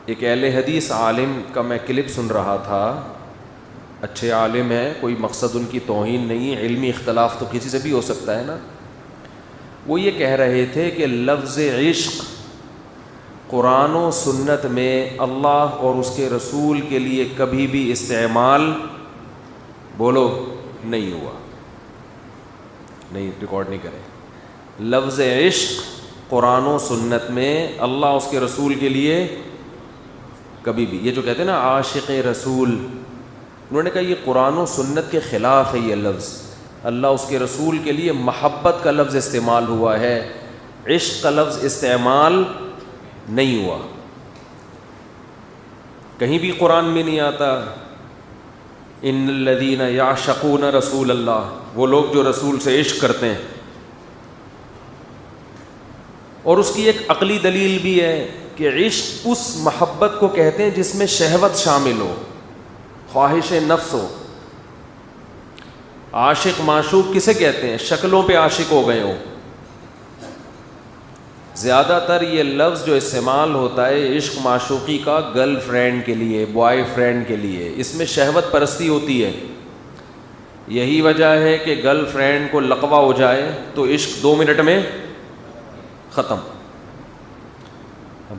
ایک اہل حدیث عالم کا میں کلپ سن رہا تھا، اچھے عالم ہیں، کوئی مقصد ان کی توہین نہیں، علمی اختلاف تو کسی سے بھی ہو سکتا ہے نا۔ وہ یہ کہہ رہے تھے کہ لفظ عشق قرآن و سنت میں اللہ اور اس کے رسول کے لیے کبھی بھی استعمال بولو نہیں ہوا، نہیں ریکارڈ نہیں کریں۔ لفظ عشق قرآن و سنت میں اللہ اس کے رسول کے لیے کبھی بھی، یہ جو کہتے ہیں نا عاشق رسول، انہوں نے کہا یہ قرآن و سنت کے خلاف ہے۔ یہ لفظ اللہ اس کے رسول کے لیے محبت کا لفظ استعمال ہوا ہے، عشق کا لفظ استعمال نہیں ہوا، کہیں بھی قرآن میں نہیں آتا ان الذین یعشقون رسول اللہ، وہ لوگ جو رسول سے عشق کرتے ہیں۔ اور اس کی ایک عقلی دلیل بھی ہے کہ عشق اس محبت کو کہتے ہیں جس میں شہوت شامل ہو، خواہش نفس ہو۔ عاشق معشوق کسے کہتے ہیں؟ شکلوں پہ عاشق ہو گئے ہو۔ زیادہ تر یہ لفظ جو استعمال ہوتا ہے عشق معشوقی کا گرل فرینڈ کے لیے، بوائے فرینڈ کے لیے، اس میں شہوت پرستی ہوتی ہے۔ یہی وجہ ہے کہ گرل فرینڈ کو لقوہ ہو جائے تو عشق 2 منٹ میں ختم۔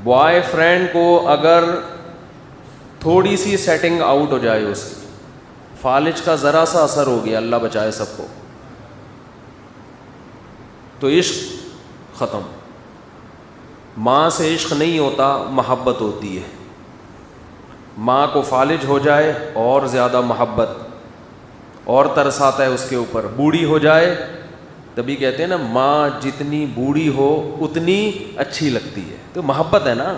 بوائے فرینڈ کو اگر تھوڑی سی سیٹنگ آؤٹ ہو جائے، اس کی فالج کا ذرا سا اثر ہو گیا، اللہ بچائے سب کو، تو عشق ختم۔ ماں سے عشق نہیں ہوتا، محبت ہوتی ہے۔ ماں کو فالج ہو جائے اور زیادہ محبت اور ترس آتا ہے اس کے اوپر۔ بوڑھی ہو جائے تبھی کہتے ہیں نا ماں جتنی بوڑھی ہو اتنی اچھی لگتی ہے، تو محبت ہے نا،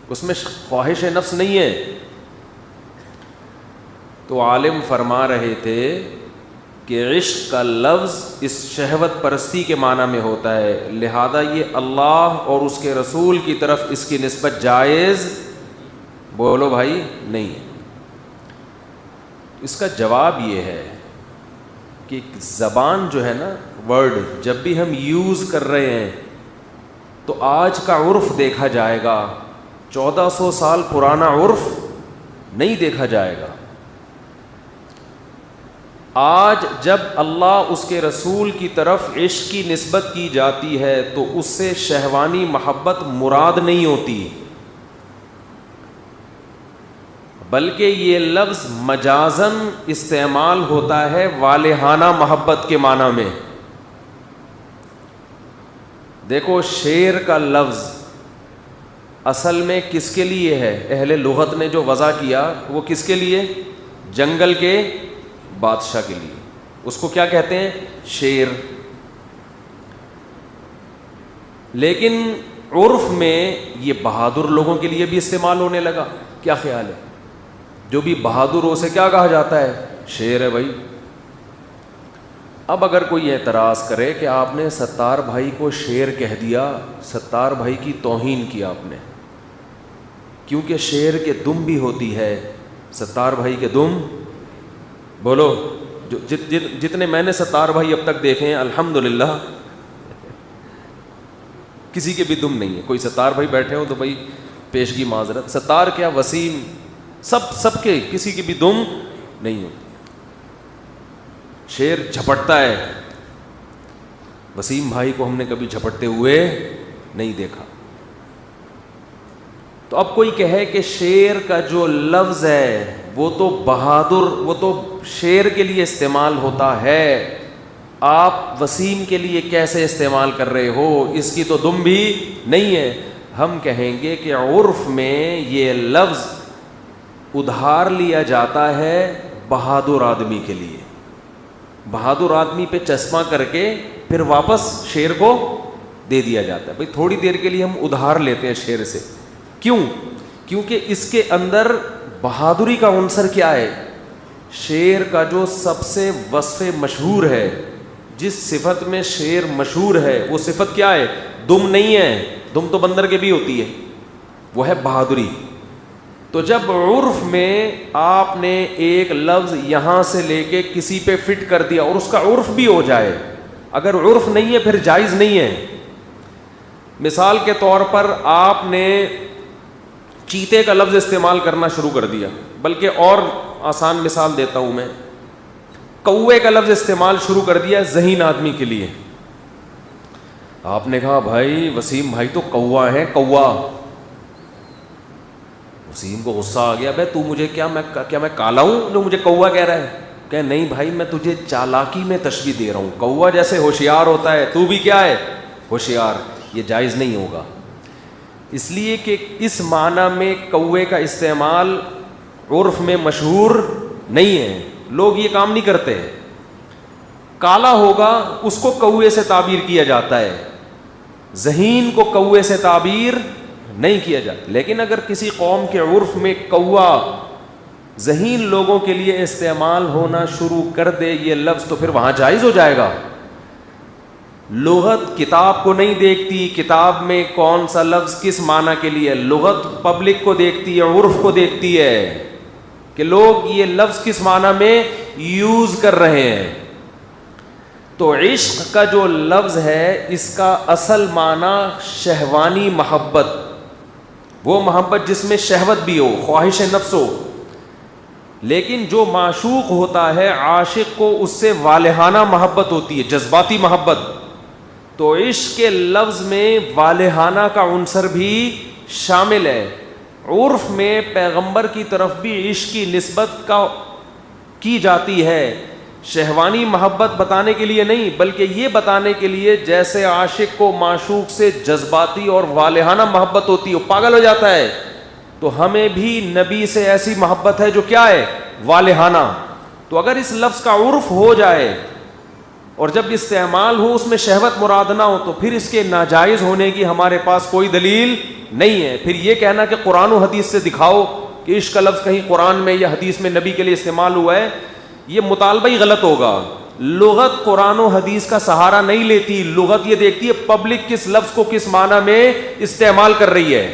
اس میں خواہش نفس نہیں ہے۔ تو عالم فرما رہے تھے کہ عشق کا لفظ اس شہوت پرستی کے معنی میں ہوتا ہے، لہذا یہ اللہ اور اس کے رسول کی طرف اس کی نسبت جائز بولو بھائی نہیں۔ اس کا جواب یہ ہے کہ زبان جو ہے نا، ورڈ جب بھی ہم یوز کر رہے ہیں تو آج کا عرف دیکھا جائے گا، 1400 سال پرانا عرف نہیں دیکھا جائے گا۔ آج جب اللہ اس کے رسول کی طرف عشق کی نسبت کی جاتی ہے تو اس سے شہوانی محبت مراد نہیں ہوتی، بلکہ یہ لفظ مجازاً استعمال ہوتا ہے والہانہ محبت کے معنی میں۔ دیکھو شعر کا لفظ اصل میں کس کے لیے ہے؟ اہل لغت نے جو وضع کیا وہ کس کے لیے؟ جنگل کے بادشاہ کے لیے۔ اس کو کیا کہتے ہیں؟ شعر۔ لیکن عرف میں یہ بہادر لوگوں کے لیے بھی استعمال ہونے لگا۔ کیا خیال ہے؟ جو بھی بہادر ہو اسے کیا کہا جاتا ہے؟ شعر ہے بھائی۔ اب اگر کوئی اعتراض کرے کہ آپ نے ستار بھائی کو شعر کہہ دیا، ستار بھائی کی توہین کی آپ نے، کیونکہ شعر کے دم بھی ہوتی ہے۔ ستار بھائی کے دم بولو، جو جتنے میں نے ستار بھائی اب تک دیکھے ہیں الحمدللہ کسی کے بھی دم نہیں ہے۔ کوئی ستار بھائی بیٹھے ہو تو بھائی پیشگی معذرت، ستار کیا وسیم، سب کے کسی کی بھی دم نہیں ہوتی۔ شعر جھپٹتا ہے، وسیم بھائی کو ہم نے کبھی جھپٹتے ہوئے نہیں دیکھا۔ تو اب کوئی کہے کہ شعر کا جو لفظ ہے وہ تو بہادر، وہ تو شعر کے لیے استعمال ہوتا ہے، آپ وسیم کے لیے کیسے استعمال کر رہے ہو؟ اس کی تو دم بھی نہیں ہے۔ ہم کہیں گے کہ عرف میں یہ لفظ ادھار لیا جاتا ہے بہادر آدمی کے لیے، بہادر آدمی پہ چشمہ کر کے پھر واپس شعر کو دے دیا جاتا ہے۔ بھئی تھوڑی دیر کے لیے ہم ادھار لیتے ہیں شعر سے، کیوں؟ کیونکہ اس کے اندر بہادری کا عنصر کیا ہے؟ شعر کا جو سب سے وصف مشہور ہے، جس صفت میں شعر مشہور ہے، وہ صفت کیا ہے؟ دم نہیں ہے، دم تو بندر کے بھی ہوتی ہے، وہ ہے بہادری۔ تو جب عرف میں آپ نے ایک لفظ یہاں سے لے کے کسی پہ فٹ کر دیا اور اس کا عرف بھی ہو جائے، اگر عرف نہیں ہے پھر جائز نہیں ہے۔ مثال کے طور پر آپ نے چیتے کا لفظ استعمال کرنا شروع کر دیا. بلکہ اور آسان مثال دیتا ہوں میں, کوے کا لفظ استعمال شروع کر دیا ذہین آدمی کے لیے. آپ نے کہا بھائی وسیم بھائی تو کوا ہے, کوا. وسیم کو غصہ آ گیا, بھائی تو مجھے کیا میں کالا ہوں جو مجھے کوا کہہ رہا ہے؟ کہ نہیں بھائی میں تجھے چالاکی میں تشبیہ دے رہا ہوں, کوا جیسے ہوشیار ہوتا ہے تو بھی کیا ہے, ہوشیار. یہ جائز نہیں ہوگا, اس لیے کہ اس معنی میں کوے کا استعمال عرف میں مشہور نہیں ہے, لوگ یہ کام نہیں کرتے. کالا ہوگا اس کو کوے سے تعبیر کیا جاتا ہے, ذہین کو کوے سے تعبیر نہیں کیا جاتا. لیکن اگر کسی قوم کے عرف میں کوا ذہین لوگوں کے لیے استعمال ہونا شروع کر دے یہ لفظ, تو پھر وہاں جائز ہو جائے گا. لغت کتاب کو نہیں دیکھتی کتاب میں کون سا لفظ کس معنی کے لیے, لغت پبلک کو دیکھتی ہے, عرف کو دیکھتی ہے کہ لوگ یہ لفظ کس معنی میں یوز کر رہے ہیں. تو عشق کا جو لفظ ہے اس کا اصل معنی شہوانی محبت, وہ محبت جس میں شہوت بھی ہو, خواہش نفس ہو. لیکن جو معشوق ہوتا ہے عاشق کو اس سے والہانہ محبت ہوتی ہے, جذباتی محبت. تو عشق کے لفظ میں والہانہ کا عنصر بھی شامل ہے. عرف میں پیغمبر کی طرف بھی عشق کی نسبت کی جاتی ہے, شہوانی محبت بتانے کے لیے نہیں بلکہ یہ بتانے کے لیے جیسے عاشق کو معشوق سے جذباتی اور والہانہ محبت ہوتی ہے, وہ پاگل ہو جاتا ہے, تو ہمیں بھی نبی سے ایسی محبت ہے جو کیا ہے, والہانہ. تو اگر اس لفظ کا عرف ہو جائے اور جب استعمال ہو اس میں شہوت مراد نہ ہو تو پھر اس کے ناجائز ہونے کی ہمارے پاس کوئی دلیل نہیں ہے. پھر یہ کہنا کہ قرآن و حدیث سے دکھاؤ کہ عشق کا لفظ کہیں قرآن میں یا حدیث میں نبی کے لیے استعمال ہوا ہے, یہ مطالبہ ہی غلط ہوگا. لغت قرآن و حدیث کا سہارا نہیں لیتی, لغت یہ دیکھتی ہے پبلک کس لفظ کو کس معنی میں استعمال کر رہی ہے.